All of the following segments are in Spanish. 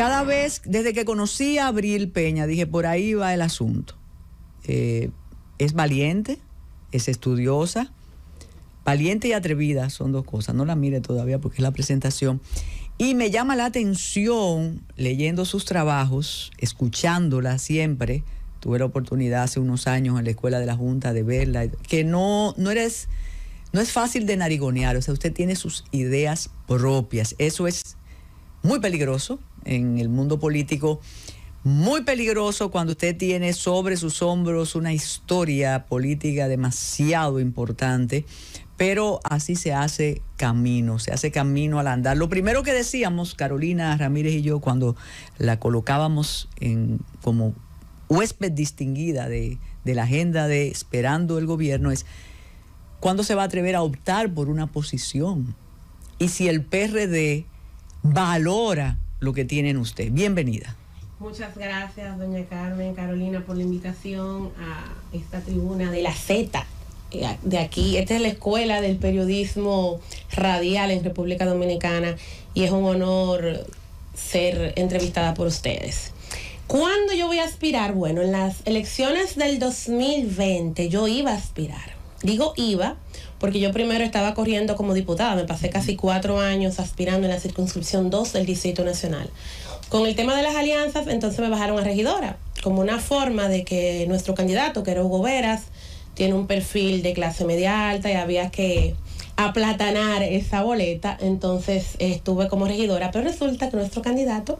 Cada vez, desde que conocí a Abril Peña, dije, por ahí va el asunto. Es valiente, es estudiosa. Valiente y atrevida son dos cosas. No la mire todavía porque es la presentación. Y me llama la atención, leyendo sus trabajos, escuchándola siempre. Tuve la oportunidad hace unos años en la Escuela de la Junta de verla, que no es fácil de narigonear. O sea, usted tiene sus ideas propias. Eso es muy peligroso en el mundo político. Muy peligroso cuando usted tiene sobre sus hombros una historia política demasiado importante, pero así se hace camino al andar. Lo primero que decíamos, Carolina Ramírez y yo, cuando la colocábamos como huésped distinguida de la agenda de Esperando el Gobierno, es ¿cuándo se va a atrever a optar por una posición? Y si el PRD valora lo que tiene en usted. Bienvenida. Muchas gracias, doña Carmen, Carolina, por la invitación a esta tribuna de la Z. De aquí, esta es la Escuela del Periodismo Radial en República Dominicana y es un honor ser entrevistada por ustedes. ¿Cuándo yo voy a aspirar? Bueno, en las elecciones del 2020 yo iba a aspirar. Digo iba porque yo primero estaba corriendo como diputada, me pasé casi 4 años aspirando en la circunscripción 2 del Distrito Nacional. Con el tema de las alianzas, entonces me bajaron a regidora, como una forma de que nuestro candidato, que era Hugo Veras, tiene un perfil de clase media alta y había que aplatanar esa boleta, entonces estuve como regidora, pero resulta que nuestro candidato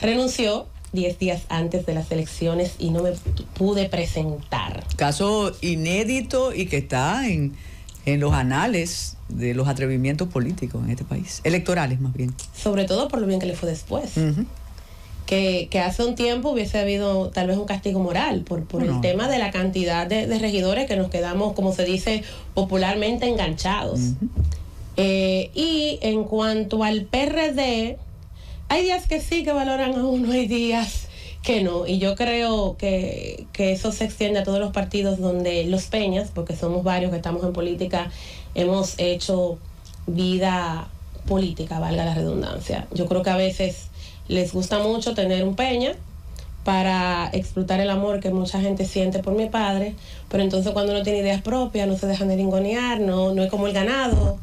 renunció 10 días antes de las elecciones y no me pude presentar. Caso inédito y que está en los anales de los atrevimientos políticos en este país, electorales más bien. Sobre todo por lo bien que le fue después. Que hace un tiempo hubiese habido tal vez un castigo moral por el tema de la cantidad de regidores que nos quedamos, como se dice popularmente, enganchados. Y en cuanto al PRD, hay días que sí que valoran a uno, hay días que no. Y yo creo que eso se extiende a todos los partidos donde los Peñas, porque somos varios que estamos en política, hemos hecho vida política, valga la redundancia. Yo creo que a veces les gusta mucho tener un Peña para explotar el amor que mucha gente siente por mi padre, pero entonces cuando uno tiene ideas propias no se dejan de ringonear, no es como el ganado.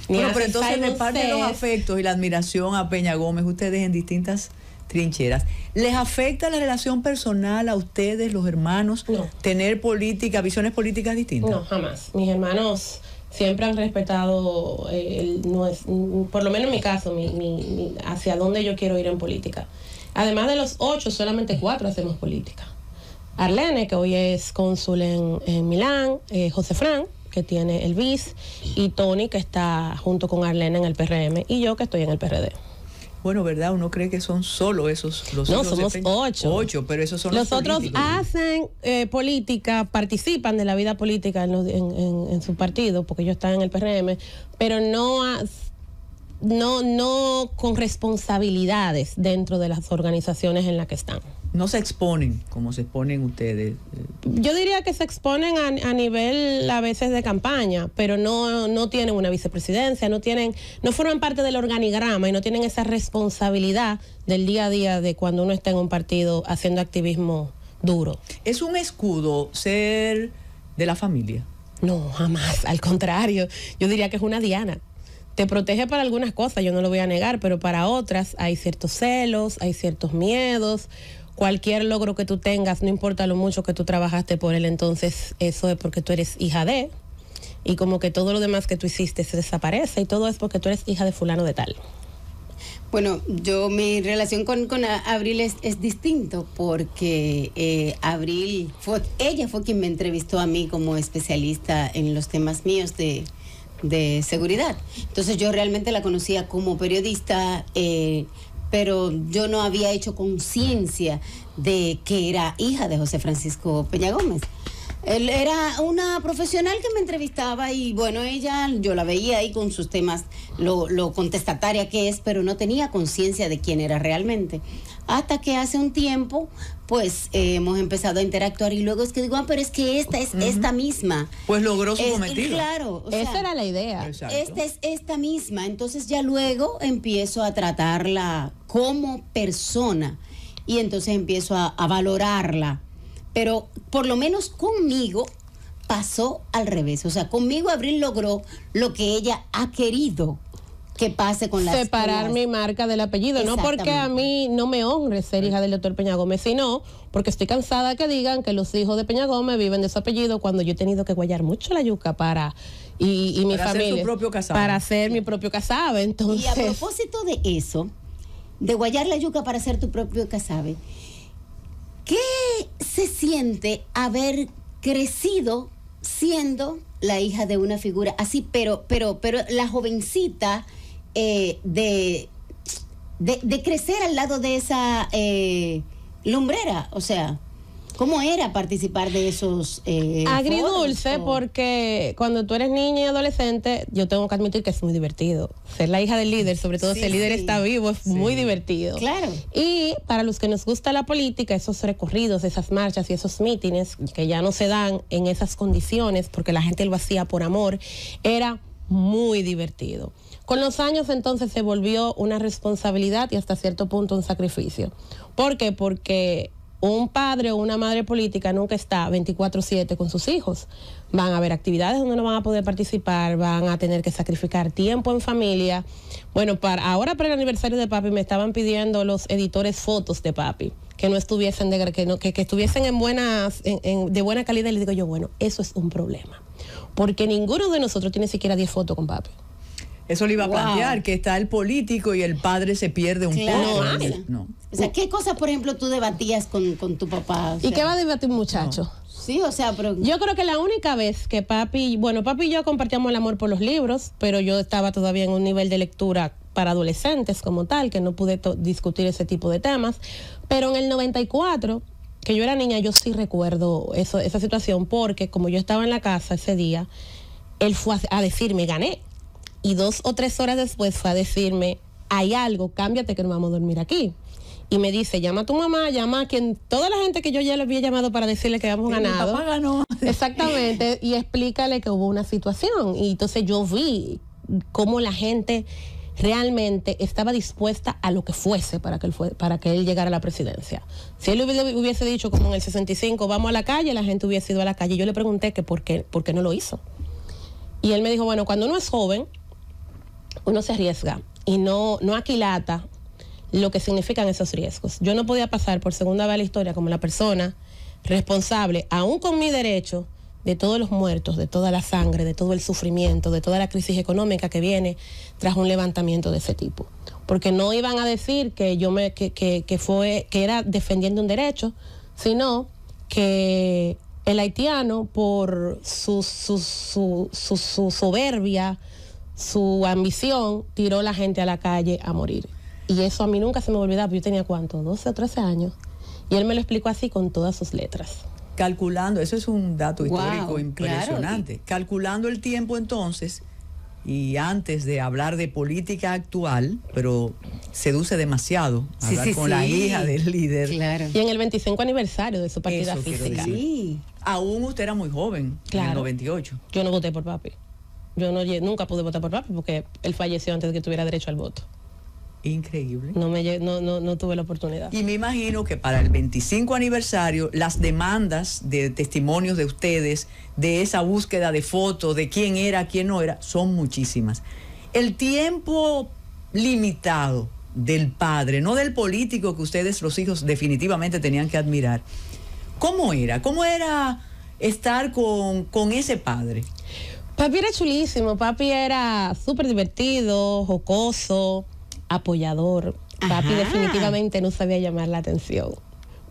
Bueno, pero entonces reparte los afectos y la admiración a Peña Gómez, ustedes en distintas trincheras. ¿Les afecta la relación personal a ustedes, los hermanos, tener visiones políticas distintas? No, jamás. Mis hermanos siempre han respetado, por lo menos en mi caso, hacia dónde yo quiero ir en política. Además de los 8, solamente 4 hacemos política. Arlene, que hoy es cónsul en Milán, José Fran, que tiene el BIS, y Tony, que está junto con Arlene en el PRM, y yo, que estoy en el PRD. Bueno, ¿verdad? Uno cree que son solo esos los No, somos 8. 8, pero esos son los otros políticos. Hacen política, participan de la vida política en su partido, porque ellos están en el PRM, pero no con responsabilidades dentro de las organizaciones en las que están. No se exponen como se exponen ustedes. Yo diría que se exponen a nivel a veces de campaña, pero no tienen una vicepresidencia, no forman parte del organigrama y no tienen esa responsabilidad del día a día de cuando uno está en un partido haciendo activismo duro. ¿Es un escudo ser de la familia? No, jamás, al contrario, yo diría que es una diana. Te protege para algunas cosas, yo no lo voy a negar, pero para otras hay ciertos celos, hay ciertos miedos. Cualquier logro que tú tengas, no importa lo mucho que tú trabajaste por él, entonces eso es porque tú eres hija de, y como que todo lo demás que tú hiciste se desaparece, y todo es porque tú eres hija de fulano de tal. Bueno, mi relación con Abril es distinto, porque Abril ella fue quien me entrevistó a mí como especialista en los temas míos de seguridad. Entonces yo realmente la conocía como periodista, pero yo no había hecho conciencia de que era hija de José Francisco Peña Gómez. Él era una profesional que me entrevistaba y bueno, yo la veía ahí con sus temas, lo contestataria que es, pero no tenía conciencia de quién era realmente. Hasta que hace un tiempo, pues hemos empezado a interactuar y luego es que digo, pero es que esta es esta misma. Pues logró su cometido. Claro. Esa era la idea. Exacto. Esta es esta misma. Entonces ya luego empiezo a tratarla como persona y entonces empiezo a valorarla. Pero por lo menos conmigo pasó al revés. O sea, conmigo Abril logró lo que ella ha querido que pase con las... Separar mi marca del apellido. No porque a mí no me honre ser hija del doctor Peña Gómez, sino porque estoy cansada que digan que los hijos de Peña Gómez viven de su apellido cuando yo he tenido que guayar mucho la yuca y mi para familia. Hacer su propio casabe. Para hacer mi propio casabe. Entonces, y a propósito de eso, de guayar la yuca para hacer tu propio casabe, ¿qué se siente haber crecido siendo la hija de una figura así, pero la jovencita de crecer al lado de esa lumbrera? O sea, ¿cómo era participar de esos agridulce, foros? porque cuando tú eres niña y adolescente, yo tengo que admitir que es muy divertido. Ser la hija del líder, sobre todo si el líder está vivo, es muy divertido. Claro. Y para los que nos gusta la política, esos recorridos, esas marchas y esos mítines, que ya no se dan en esas condiciones, porque la gente lo hacía por amor, era muy divertido. Con los años entonces se volvió una responsabilidad y hasta cierto punto un sacrificio. ¿Por qué? Porque un padre o una madre política nunca está 24/7 con sus hijos. Van a haber actividades donde no van a poder participar, van a tener que sacrificar tiempo en familia. Bueno, ahora para el aniversario de papi me estaban pidiendo los editores fotos de papi que no estuviesen que estuviesen de buena calidad. Y le digo yo, bueno, eso es un problema, porque ninguno de nosotros tiene siquiera 10 fotos con papi. Eso le iba a plantear, que está el político y el padre se pierde un poco. No. O sea, ¿qué cosas, por ejemplo, tú debatías con tu papá? O sea, ¿y qué va a debatir un muchacho? No. Sí, o sea, pero... Yo creo que la única vez que papi y yo compartíamos el amor por los libros, pero yo estaba todavía en un nivel de lectura para adolescentes como tal, que no pude discutir ese tipo de temas. Pero en el 94, que yo era niña, yo sí recuerdo esa situación, porque como yo estaba en la casa ese día, él fue a decirme, gané. Y 2 o 3 horas después fue a decirme, hay algo, cámbiate que no vamos a dormir aquí. Y me dice, llama a tu mamá, llama a toda la gente que yo ya le había llamado para decirle que habíamos ganado. Mi papá ganó. Exactamente, y explícale que hubo una situación. Y entonces yo vi cómo la gente realmente estaba dispuesta a lo que fuese para que él llegara a la presidencia. Si él hubiese dicho como en el 65, vamos a la calle, la gente hubiese ido a la calle. Yo le pregunté que por qué no lo hizo. Y él me dijo, bueno, cuando uno es joven, uno se arriesga y no aquilata lo que significan esos riesgos. Yo no podía pasar por segunda vez a la historia como la persona responsable, aún con mi derecho, de todos los muertos, de toda la sangre, de todo el sufrimiento, de toda la crisis económica que viene tras un levantamiento de ese tipo. Porque no iban a decir que que era defendiendo un derecho, sino que el haitiano, por su soberbia, su ambición, tiró a la gente a la calle a morir. Y eso a mí nunca se me olvidaba, porque yo tenía ¿cuánto? 12 o 13 años. Y él me lo explicó así con todas sus letras. Calculando, eso es un dato histórico impresionante. Claro. Calculando el tiempo entonces, y antes de hablar de política actual, pero seduce demasiado hablar con la hija del líder. Claro. Y en el 25 aniversario de su partida Eso quiero física. decir. Sí. Aún usted era muy joven, en el 98. Yo no voté por papi. Yo nunca pude votar por papi porque él falleció antes de que tuviera derecho al voto. Increíble. No tuve la oportunidad. Y me imagino que para el 25 aniversario, las demandas de testimonios de ustedes, de esa búsqueda de fotos, de quién era, quién no era, son muchísimas. El tiempo limitado del padre, no del político que ustedes, los hijos, definitivamente tenían que admirar. ¿Cómo era? ¿Cómo era estar con ese padre? Papi era chulísimo. Papi era súper divertido, jocoso, apoyador. Papi definitivamente no sabía llamar la atención,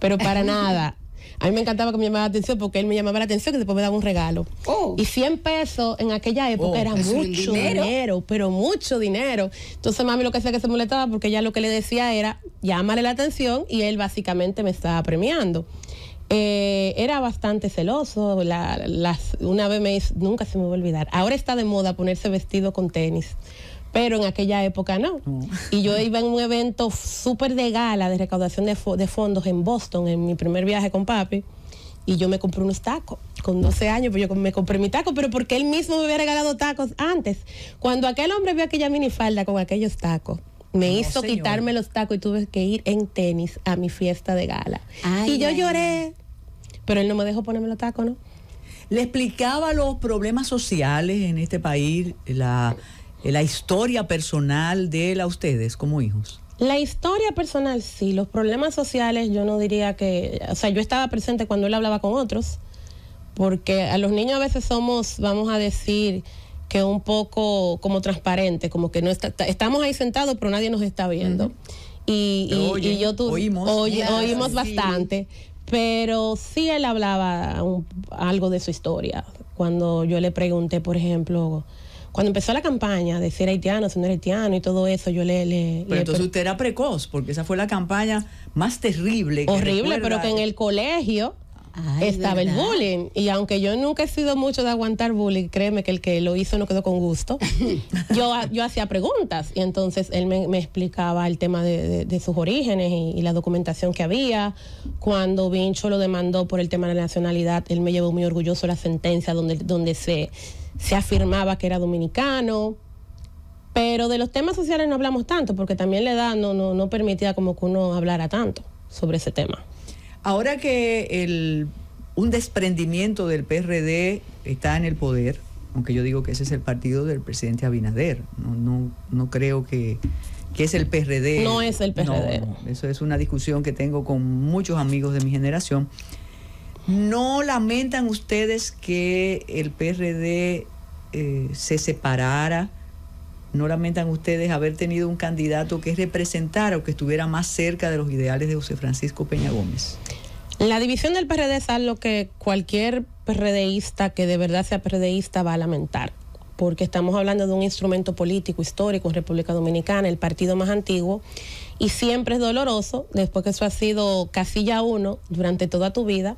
pero para nada. A mí me encantaba que me llamara la atención porque él me llamaba la atención y después me daba un regalo. Y 100 pesos en aquella época era mucho dinero, pero mucho dinero. Entonces mami lo que hacía que se molestaba porque ella lo que le decía era llámale la atención y él básicamente me estaba premiando. Era bastante celoso. Una vez me dice, nunca se me va a olvidar, ahora está de moda ponerse vestido con tenis, pero en aquella época no. Y yo iba en un evento súper de gala de recaudación de fondos en Boston, en mi primer viaje con papi, y yo me compré unos tacos. Con 12 años, pues yo me compré mi taco, pero porque él mismo me había regalado tacos antes. Cuando aquel hombre vio aquella minifalda con aquellos tacos, me hizo quitarme los tacos y tuve que ir en tenis a mi fiesta de gala. Y yo lloré, pero él no me dejó ponerme los tacos, ¿no? ¿Le explicaba los problemas sociales en este país, la historia personal de él a ustedes como hijos? La historia personal, sí. Los problemas sociales, yo no diría que... O sea, yo estaba presente cuando él hablaba con otros, porque a los niños a veces somos, vamos a decir, que un poco como transparentes, como que no estamos ahí sentados, pero nadie nos está viendo. Y oímos bastante, pero sí él hablaba algo de su historia. Cuando yo le pregunté, por ejemplo... Cuando empezó la campaña de si era haitiano, si no era haitiano y todo eso, yo Pero entonces usted era precoz, porque esa fue la campaña más terrible. Horrible, pero que en el colegio estaba el bullying. Y aunque yo nunca he sido mucho de aguantar bullying, créeme que el que lo hizo no quedó con gusto. yo hacía preguntas y entonces él me explicaba el tema de sus orígenes y la documentación que había. Cuando Vincho lo demandó por el tema de la nacionalidad, él me llevó muy orgulloso la sentencia donde se afirmaba que era dominicano, pero de los temas sociales no hablamos tanto, porque también la edad no permitía como que uno hablara tanto sobre ese tema. Ahora que un desprendimiento del PRD está en el poder, aunque yo digo que ese es el partido del presidente Abinader, no creo que es el PRD. No es el PRD. No, eso es una discusión que tengo con muchos amigos de mi generación. ¿No lamentan ustedes que el PRD se separara? ¿No lamentan ustedes haber tenido un candidato que representara o que estuviera más cerca de los ideales de José Francisco Peña Gómez? La división del PRD es algo que cualquier PRDista que de verdad sea PRDista va a lamentar, porque estamos hablando de un instrumento político histórico en República Dominicana, el partido más antiguo, y siempre es doloroso, después que eso ha sido casilla 1 durante toda tu vida,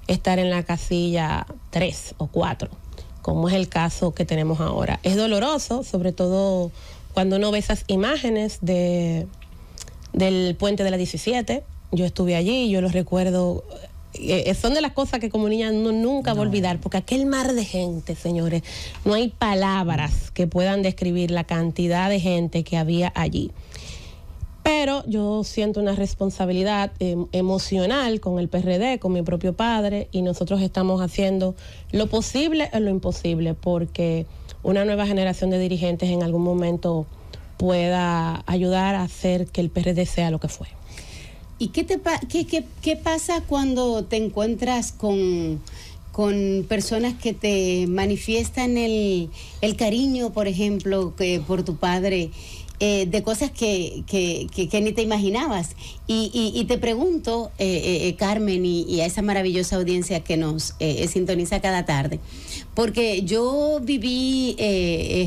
estar en la casilla 3 o 4, como es el caso que tenemos ahora. Es doloroso, sobre todo cuando uno ve esas imágenes del puente de la 17. Yo estuve allí, yo lo recuerdo. Son de las cosas que como niña uno nunca va a olvidar, porque aquel mar de gente, señores, no hay palabras que puedan describir la cantidad de gente que había allí. Pero yo siento una responsabilidad emocional con el PRD, con mi propio padre, y nosotros estamos haciendo lo posible o lo imposible porque una nueva generación de dirigentes en algún momento pueda ayudar a hacer que el PRD sea lo que fue. ¿Y qué pasa cuando te encuentras con personas que te manifiestan el cariño, por ejemplo, por tu padre? De cosas que ni te imaginabas. Y te pregunto, Carmen, y a esa maravillosa audiencia que nos sintoniza cada tarde, porque yo viví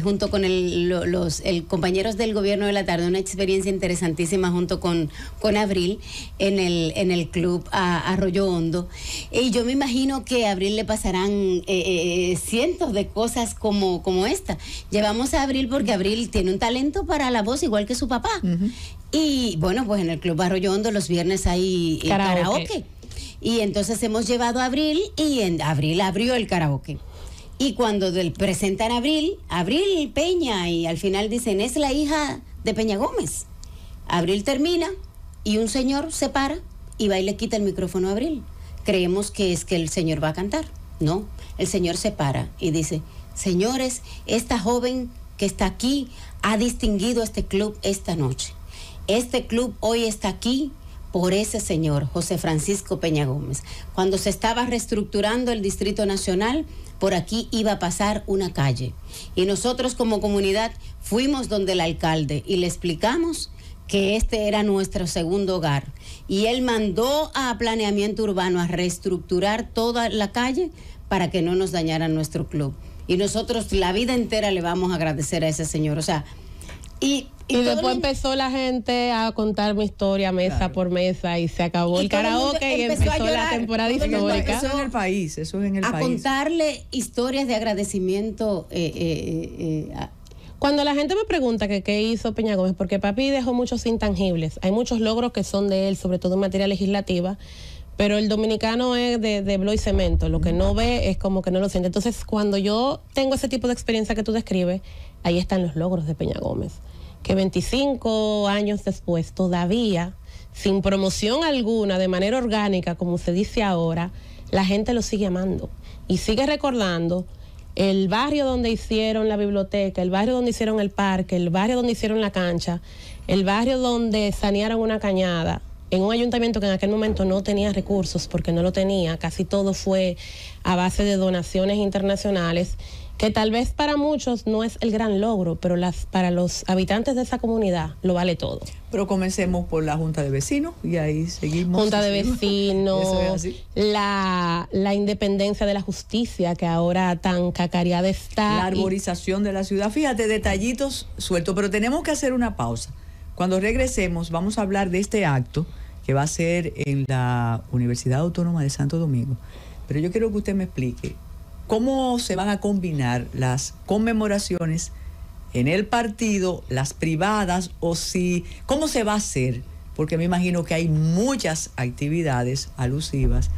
junto con el compañeros del gobierno de la tarde una experiencia interesantísima junto con Abril en el club Arroyo Hondo, y yo me imagino que a Abril le pasarán cientos de cosas como esta. Llevamos a Abril porque Abril tiene un talento para la voz igual que su papá. Uh-huh. Y bueno, pues en el club Arroyo Hondo los viernes hay karaoke. Y entonces hemos llevado a Abril y Abril abrió el karaoke. Y cuando presentan a Abril Peña, y al final dicen, es la hija de Peña Gómez. Abril termina y un señor se para y va y le quita el micrófono a Abril. Creemos que es que el señor va a cantar. No, el señor se para y dice, señores, esta joven que está aquí ha distinguido este club esta noche. Este club hoy está aquí por ese señor, José Francisco Peña Gómez. Cuando se estaba reestructurando el Distrito Nacional, por aquí iba a pasar una calle. Y nosotros como comunidad fuimos donde el alcalde y le explicamos que este era nuestro segundo hogar. Y él mandó a planeamiento urbano a reestructurar toda la calle para que no nos dañaran nuestro club. Y nosotros la vida entera le vamos a agradecer a ese señor. O sea, y Y después empezó la gente a contar mi historia mesa por mesa y se acabó el karaoke y empezó la temporada histórica. Eso es en el país, eso es en el país. A contarle historias de agradecimiento. Cuando la gente me pregunta que qué hizo Peña Gómez, porque papi dejó muchos intangibles, hay muchos logros que son de él, sobre todo en materia legislativa, pero el dominicano es de blo y cemento, lo que no ve es como que no lo siente. Entonces, cuando yo tengo ese tipo de experiencia que tú describes, ahí están los logros de Peña Gómez, que 25 años después, todavía, sin promoción alguna, de manera orgánica, como se dice ahora, la gente lo sigue amando y sigue recordando el barrio donde hicieron la biblioteca, el barrio donde hicieron el parque, el barrio donde hicieron la cancha, el barrio donde sanearon una cañada, en un ayuntamiento que en aquel momento no tenía recursos, porque no lo tenía, casi todo fue a base de donaciones internacionales, que tal vez para muchos no es el gran logro, pero para los habitantes de esa comunidad lo vale todo. Pero comencemos por la Junta de Vecinos y ahí seguimos. Junta de Vecinos, la independencia de la justicia que ahora tan cacareada está. La arborización de la ciudad. Fíjate, detallitos sueltos, pero tenemos que hacer una pausa. Cuando regresemos vamos a hablar de este acto que va a ser en la Universidad Autónoma de Santo Domingo. Pero yo quiero que usted me explique cómo se van a combinar las conmemoraciones en el partido, las privadas, cómo se va a hacer, porque me imagino que hay muchas actividades alusivas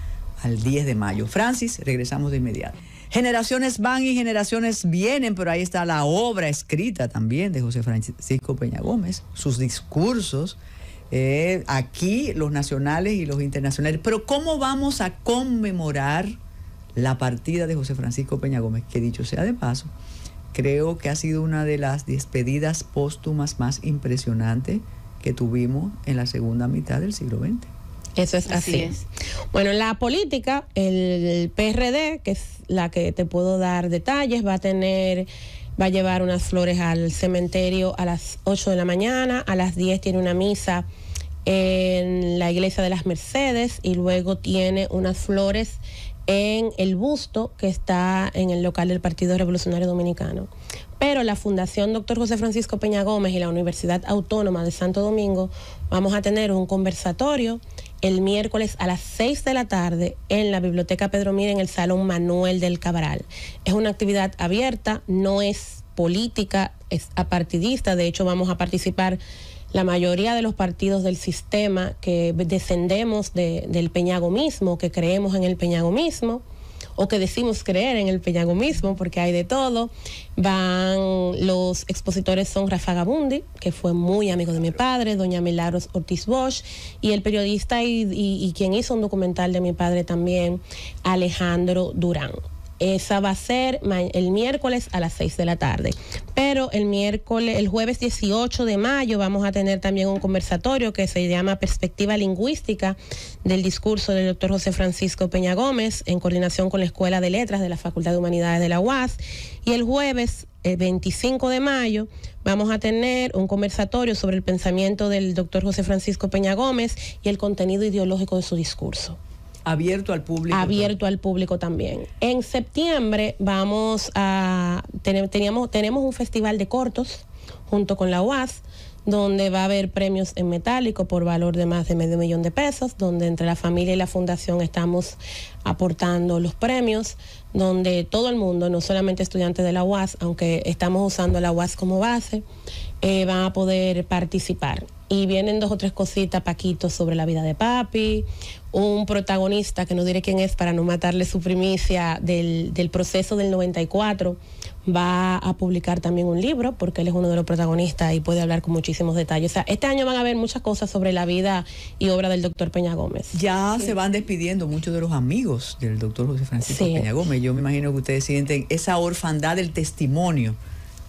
al 10 de mayo. Francis, regresamos de inmediato. Generaciones van y generaciones vienen, pero ahí está la obra escrita también de José Francisco Peña Gómez, sus discursos, aquí los nacionales y los internacionales. Pero ¿cómo vamos a conmemorar la partida de José Francisco Peña Gómez? Que dicho sea de paso, creo que ha sido una de las despedidas póstumas más impresionantes que tuvimos en la segunda mitad del siglo XX. Eso es así. Bueno, en la política, el PRD, que es la que te puedo dar detalles, va a llevar unas flores al cementerio a las 8 de la mañana, a las 10 tiene una misa en la iglesia de las Mercedes y luego tiene unas flores en el busto que está en el local del Partido Revolucionario Dominicano. Pero la Fundación Dr. José Francisco Peña Gómez y la Universidad Autónoma de Santo Domingo vamos a tener un conversatorio el miércoles a las 6 de la tarde en la Biblioteca Pedro Mira, en el Salón Manuel del Cabral. Es una actividad abierta, no es política, es apartidista. De hecho, vamos a participar la mayoría de los partidos del sistema que descendemos del peñagomismo, que creemos en el peñagomismo, o que decimos creer en el peñagomismo, porque hay de todo. Los expositores son Rafa Gabundi, que fue muy amigo de mi padre, doña Milagros Ortiz Bosch, y el periodista y quien hizo un documental de mi padre también, Alejandro Durán. Esa va a ser el miércoles a las 6 de la tarde. Pero el jueves 18 de mayo vamos a tener también un conversatorio que se llama Perspectiva Lingüística del discurso del doctor José Francisco Peña Gómez, en coordinación con la Escuela de Letras de la Facultad de Humanidades de la UAS. Y el jueves 25 de mayo vamos a tener un conversatorio sobre el pensamiento del doctor José Francisco Peña Gómez y el contenido ideológico de su discurso. Abierto al público. Abierto al público también. En septiembre tenemos un festival de cortos junto con la UAS, donde va a haber premios en metálico por valor de más de $500,000 de pesos, donde entre la familia y la fundación estamos aportando los premios, donde todo el mundo, no solamente estudiantes de la UAS, aunque estamos usando la UAS como base, van a poder participar. Y vienen 2 o 3 cositas, Paquito, sobre la vida de papi, un protagonista, que no diré quién es para no matarle su primicia, del proceso del 94, va a publicar también un libro, porque él es uno de los protagonistas y puede hablar con muchísimos detalles. O sea, este año van a haber muchas cosas sobre la vida y obra del doctor Peña Gómez. Ya se van despidiendo muchos de los amigos del doctor José Francisco Peña Gómez. Yo me imagino que ustedes sienten esa orfandad del testimonio,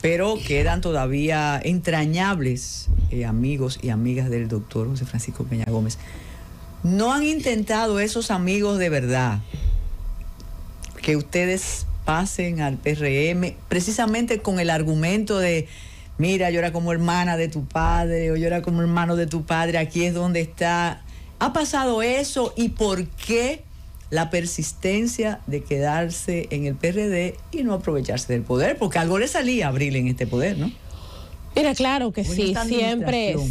pero quedan todavía entrañables amigos y amigas del doctor José Francisco Peña Gómez. ¿No han intentado esos amigos de verdad que ustedes pasen al PRM precisamente con el argumento de: mira, yo era como hermana de tu padre, o yo era como hermano de tu padre, aquí es donde está? ¿Ha pasado eso? ¿Y por qué la persistencia de quedarse en el PRD y no aprovecharse del poder? Porque algo le salía a Abril en este poder, ¿no? Mira, claro que sí,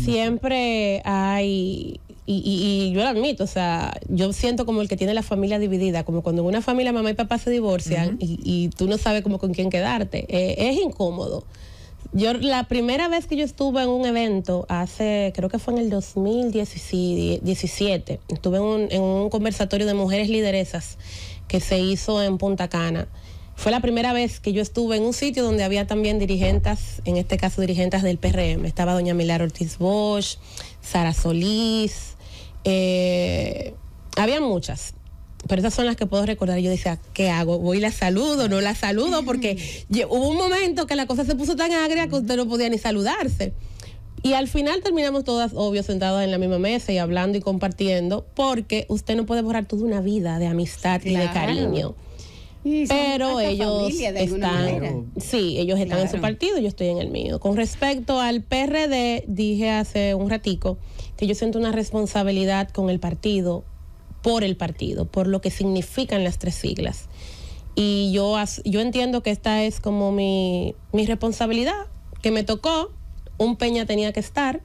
siempre hay, y yo lo admito, o sea, yo siento como el que tiene la familia dividida, como cuando en una familia mamá y papá se divorcian y tú no sabes como con quién quedarte, es incómodo. Yo la primera vez que yo estuve en un evento, creo que fue en el 2017, estuve en un conversatorio de mujeres lideresas que se hizo en Punta Cana. Fue la primera vez que yo estuve en un sitio donde había también dirigentes, en este caso dirigentes del PRM. Estaba doña Milar Ortiz Bosch, Sara Solís, había muchas. Pero esas son las que puedo recordar. Yo decía, ¿qué hago? ¿Voy y la saludo? ¿No la saludo? Porque hubo un momento que la cosa se puso tan agria que usted no podía ni saludarse. Y al final terminamos todas, obvio, sentadas en la misma mesa y hablando y compartiendo, porque usted no puede borrar toda una vida de amistad y de cariño. Pero ellos están, sí, ellos están en su partido, yo estoy en el mío. Con respecto al PRD, dije hace un ratico que yo siento una responsabilidad con el partido, por lo que significan las 3 siglas. Y yo entiendo que esta es como mi responsabilidad, que me tocó. Un Peña tenía que estar,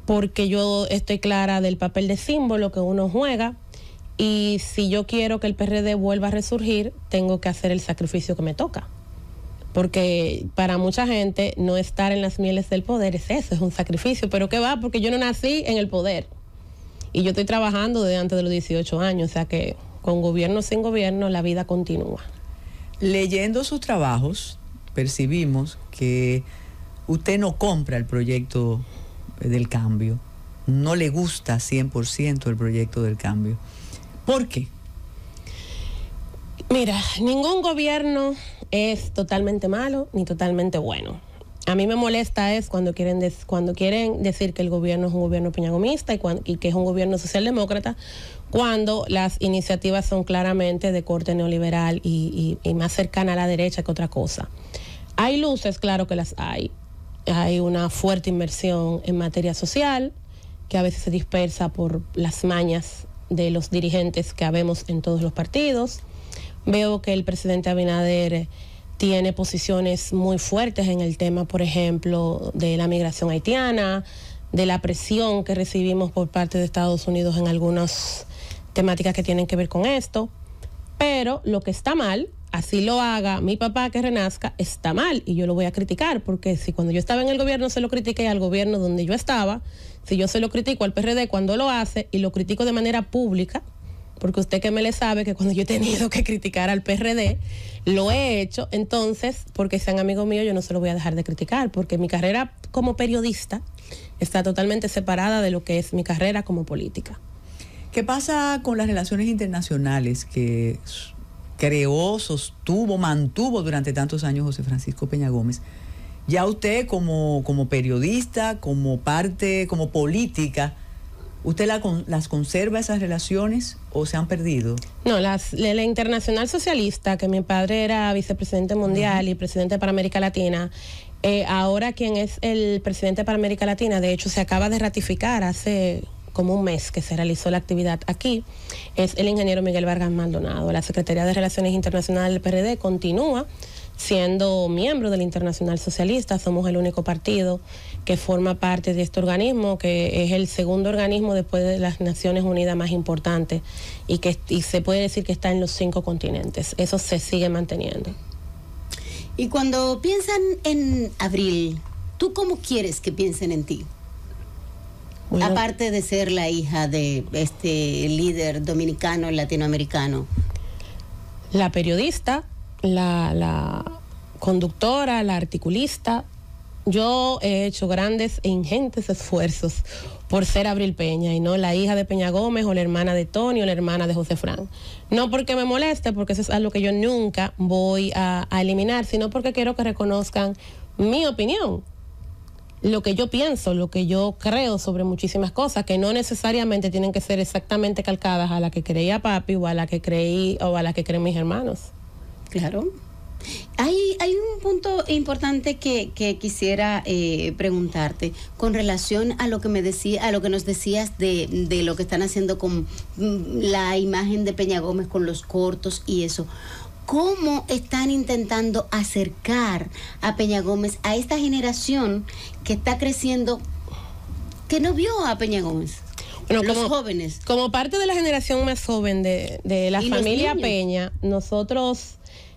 porque yo estoy clara del papel de símbolo que uno juega. Y si yo quiero que el PRD vuelva a resurgir, tengo que hacer el sacrificio que me toca. Porque para mucha gente no estar en las mieles del poder es eso, es un sacrificio. Pero ¿qué va? Porque yo no nací en el poder. Y yo estoy trabajando desde antes de los 18 años, o sea que con gobierno o sin gobierno la vida continúa. Leyendo sus trabajos, percibimos que usted no compra el proyecto del cambio, no le gusta 100% el proyecto del cambio. ¿Por qué? Mira, ningún gobierno es totalmente malo ni totalmente bueno. A mí me molesta es cuando quieren decir que el gobierno es un gobierno peñagomista y que es un gobierno socialdemócrata, cuando las iniciativas son claramente de corte neoliberal y más cercana a la derecha que otra cosa. Hay luces, claro que las hay. Hay una fuerte inversión en materia social, que a veces se dispersa por las mañas de los dirigentes que habemos en todos los partidos. Veo que el presidente Abinader tiene posiciones muy fuertes en el tema, por ejemplo, de la migración haitiana, de la presión que recibimos por parte de Estados Unidos en algunas temáticas que tienen que ver con esto. Pero lo que está mal, así lo haga mi papá que renazca, está mal y yo lo voy a criticar, porque si cuando yo estaba en el gobierno se lo critiqué al gobierno donde yo estaba, si yo se lo critico al PRD cuando lo hace y lo critico de manera pública, porque usted que me le sabe que cuando yo he tenido que criticar al PRD, lo he hecho, entonces, porque sean amigos míos, yo no se lo voy a dejar de criticar, porque mi carrera como periodista está totalmente separada de lo que es mi carrera como política. ¿Qué pasa con las relaciones internacionales que mantuvo durante tantos años José Francisco Peña Gómez? Ya usted como periodista, como política, ¿usted las conserva esas relaciones o se han perdido? No, la Internacional Socialista, que mi padre era vicepresidente mundial y presidente para América Latina, ahora quien es el presidente para América Latina, de hecho se acaba de ratificar hace como un mes que se realizó la actividad aquí, es el ingeniero Miguel Vargas Maldonado. La Secretaría de Relaciones Internacionales del PRD continúa siendo miembro del Internacional Socialista. Somos el único partido que forma parte de este organismo, que es el segundo organismo después de las Naciones Unidas más importante y se puede decir que está en los 5 continentes. Eso se sigue manteniendo. Y cuando piensan en Abril, ¿tú cómo quieres que piensen en ti? Bueno, aparte de ser la hija de este líder dominicano, latinoamericano. La periodista, la conductora, la articulista. Yo he hecho grandes e ingentes esfuerzos por ser Abril Peña y no la hija de Peña Gómez o la hermana de Tony o la hermana de José Fran. No porque me moleste, porque eso es algo que yo nunca voy a eliminar, sino porque quiero que reconozcan mi opinión, lo que yo pienso, lo que yo creo sobre muchísimas cosas, que no necesariamente tienen que ser exactamente calcadas a la que creía papi o a la que creen mis hermanos. Claro. Hay un punto importante que quisiera preguntarte con relación a lo que nos decías de lo que están haciendo con la imagen de Peña Gómez con los cortos y eso. ¿cómo están intentando acercar a Peña Gómez a esta generación que está creciendo, que no vio a Peña Gómez? Bueno, los jóvenes. Como parte de la generación más joven de la familia Peña, nosotros,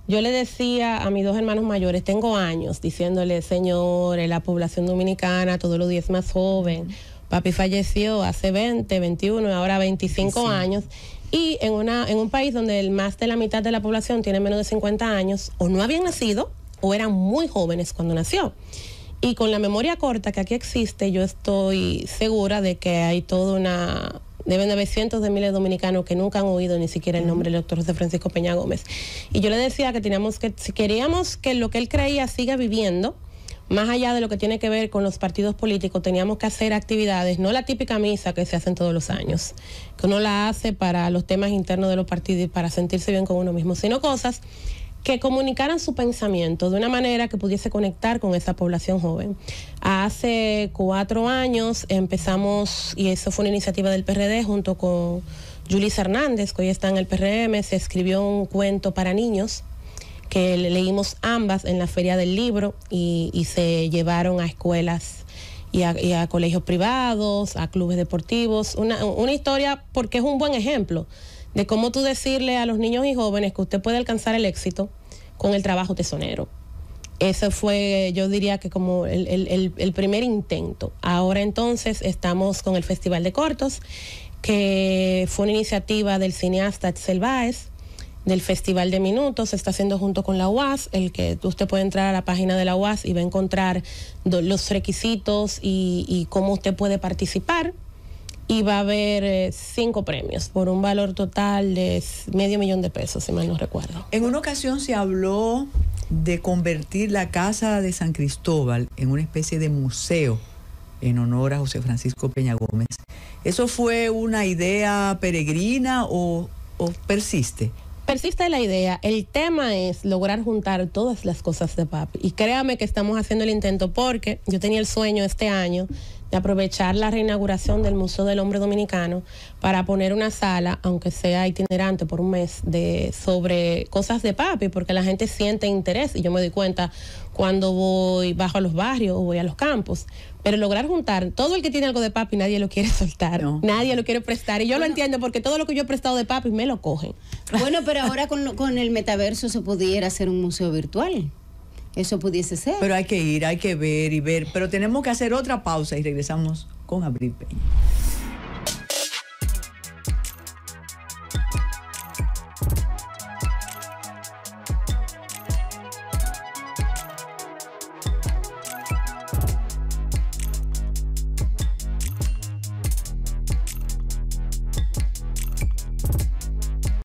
yo le decía a mis dos hermanos mayores, tengo años diciéndole, señores, la población dominicana todos los días más joven. Papi falleció hace 20, 21, ahora 25 años. Y en un país donde más de la mitad de la población tiene menos de 50 años, o no habían nacido, o eran muy jóvenes cuando nació. Y con la memoria corta que aquí existe, yo estoy segura de que hay deben de haber cientos de miles de dominicanos que nunca han oído ni siquiera el nombre del doctor José Francisco Peña Gómez. Y yo le decía que si queríamos que lo que él creía siga viviendo, más allá de lo que tiene que ver con los partidos políticos, teníamos que hacer actividades, no la típica misa que se hacen todos los años, que uno la hace para los temas internos de los partidos y para sentirse bien con uno mismo, sino cosas que comunicaran su pensamiento de una manera que pudiese conectar con esa población joven. Hace 4 años empezamos, y eso fue una iniciativa del PRD junto con Yulis Hernández, que hoy está en el PRM, se escribió un cuento para niños, que leímos ambas en la Feria del Libro y se llevaron a escuelas y a colegios privados, a clubes deportivos. Una historia porque es un buen ejemplo de cómo tú decirle a los niños y jóvenes que usted puede alcanzar el éxito con el trabajo tesonero. Ese fue, yo diría que como el primer intento. Ahora entonces estamos con el Festival de Cortos, que fue una iniciativa del cineasta Axel Báez, del Festival de Minutos, se está haciendo junto con la UAS, el que usted puede entrar a la página de la UAS y va a encontrar los requisitos y cómo usted puede participar. Y va a haber 5 premios por un valor total de $500,000, si mal no recuerdo. En una ocasión se habló de convertir la Casa de San Cristóbal en una especie de museo en honor a José Francisco Peña Gómez. ¿Eso fue una idea peregrina o persiste? Persiste la idea. El tema es lograr juntar todas las cosas de papi. Y créame que estamos haciendo el intento porque yo tenía el sueño este año de aprovechar la reinauguración del Museo del Hombre Dominicano para poner una sala, aunque sea itinerante por un mes, sobre cosas de papi, porque la gente siente interés y yo me doy cuenta cuando bajo a los barrios o voy a los campos. Pero lograr juntar todo el que tiene algo de papi, nadie lo quiere soltar, nadie lo quiere prestar. Y yo lo entiendo porque todo lo que yo he prestado de papi me lo cogen. Bueno, pero ahora con el metaverso se pudiera hacer un museo virtual. Eso pudiese ser. Pero hay que ir, hay que ver y ver. Pero tenemos que hacer otra pausa y regresamos con Abril Peña.